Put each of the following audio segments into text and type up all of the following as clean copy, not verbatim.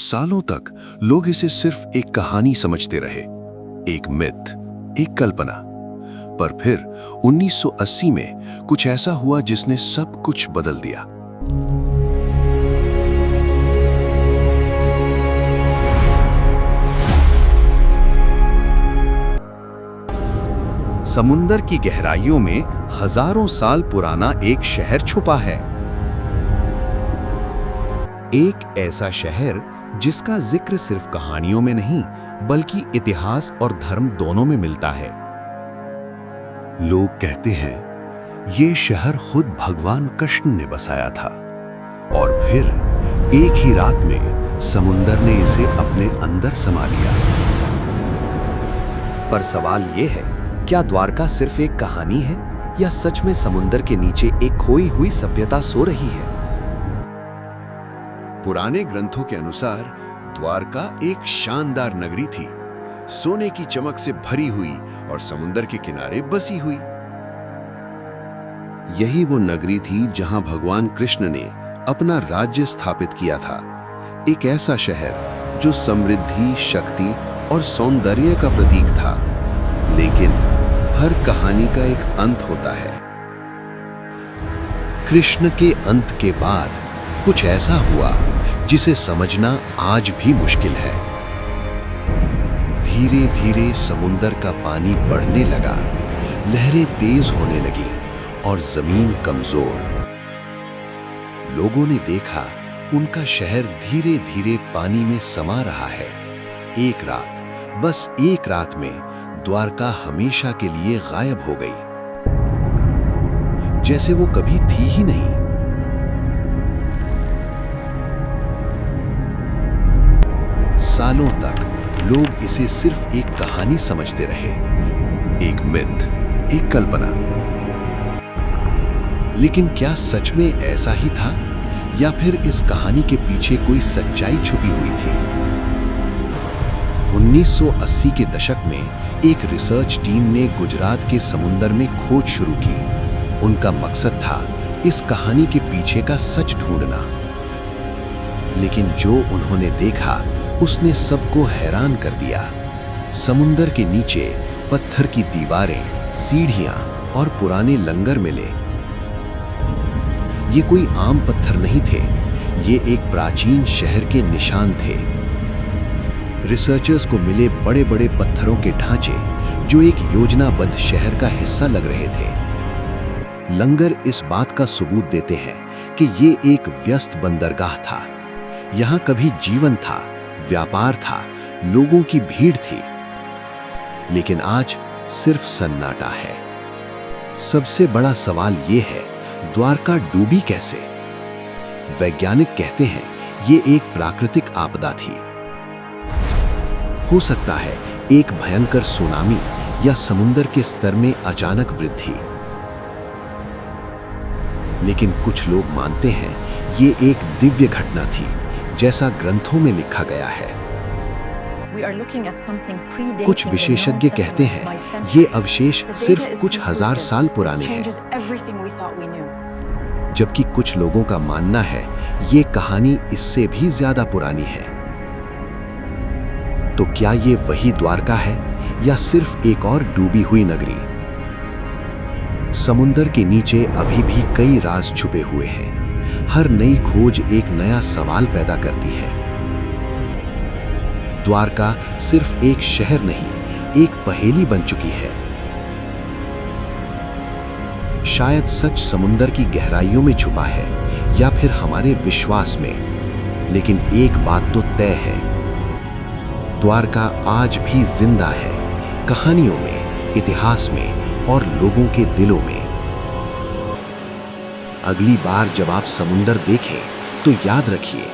सालों तक लोग इसे सिर्फ एक कहानी समझते रहे, एक मिथ, एक कल्पना। पर फिर 1980 में कुछ ऐसा हुआ जिसने सब कुछ बदल दिया। समुंदर की गहराइयों में हजारों साल पुराना एक शहर छुपा है। एक ऐसा शहर जिसका जिक्र सिर्फ कहानियों में नहीं बल्कि इतिहास और धर्म दोनों में मिलता है। लोग कहते हैं ये शहर खुद भगवान कृष्ण ने बसाया था और फिर एक ही रात में समुंदर ने इसे अपने अंदर समा लिया। पर सवाल ये है, क्या द्वारका सिर्फ एक कहानी है या सच में समुंदर के नीचे एक खोई हुई सभ्यता सो रही है? पुराने ग्रंथों के अनुसार द्वारका एक शानदार नगरी थी, सोने की चमक से भरी हुई और समुंदर के किनारे बसी हुई। यही वो नगरी थी जहां भगवान कृष्ण ने अपना राज्य स्थापित किया था। एक ऐसा शहर जो समृद्धि, शक्ति और सौंदर्य का प्रतीक था। लेकिन हर कहानी का एक अंत होता है। कृष्ण के अंत के बाद कुछ ऐसा हुआ जिसे समझना आज भी मुश्किल है। धीरे धीरे समुंदर का पानी बढ़ने लगा, लहरें तेज होने लगी और जमीन कमजोर। लोगों ने देखा उनका शहर धीरे धीरे पानी में समा रहा है। एक रात, बस एक रात में द्वारका हमेशा के लिए गायब हो गई, जैसे वो कभी थी ही नहीं। सालों तक लोग इसे सिर्फ एक कहानी समझते रहे, एक मिथ, एक कल्पना। लेकिन क्या सच में ऐसा ही था या फिर इस कहानी के पीछे कोई सच्चाई छुपी हुई थी? 1980 के दशक में एक रिसर्च टीम ने गुजरात के समुंदर में खोज शुरू की। उनका मकसद था इस कहानी के पीछे का सच ढूंढना। लेकिन जो उन्होंने देखा उसने सबको हैरान कर दिया। समुंदर के नीचे पत्थर की दीवारें, सीढ़ियां और पुराने लंगर मिले। ये कोई आम पत्थर नहीं थे, ये एक प्राचीन शहर के निशान थे। रिसर्चर्स को मिले बड़े बड़े पत्थरों के ढांचे जो एक योजनाबद्ध शहर का हिस्सा लग रहे थे। लंगर इस बात का सबूत देते हैं कि ये एक व्यस्त बंदरगाह था। यहाँ कभी जीवन था, व्यापार था, लोगों की भीड़ थी। लेकिन आज सिर्फ सन्नाटा है। सबसे बड़ा सवाल ये है, द्वारका डूबी कैसे? वैज्ञानिक कहते हैं ये एक प्राकृतिक आपदा थी। हो सकता है एक भयंकर सुनामी या समुंदर के स्तर में अचानक वृद्धि। लेकिन कुछ लोग मानते हैं ये एक दिव्य घटना थी, जैसा ग्रंथों में लिखा गया है। कुछ विशेषज्ञ कहते हैं ये अवशेष सिर्फ कुछ हजार साल पुराने हैं, जबकि कुछ लोगों का मानना है ये कहानी इससे भी ज्यादा पुरानी है। तो क्या ये वही द्वारका है या सिर्फ एक और डूबी हुई नगरी? समुंदर के नीचे अभी भी कई राज छुपे हुए हैं। हर नई खोज एक नया सवाल पैदा करती है। द्वारका सिर्फ एक शहर नहीं, एक पहेली बन चुकी है। शायद सच समुंदर की गहराइयों में छुपा है या फिर हमारे विश्वास में। लेकिन एक बात तो तय है, द्वारका आज भी जिंदा है, कहानियों में, इतिहास में और लोगों के दिलों में। अगली बार जब आप समुंदर देखें तो याद रखिए,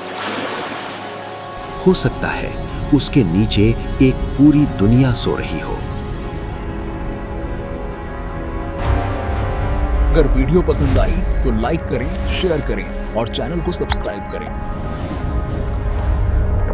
हो सकता है उसके नीचे एक पूरी दुनिया सो रही हो। अगर वीडियो पसंद आई तो लाइक करें, शेयर करें और चैनल को सब्सक्राइब करें।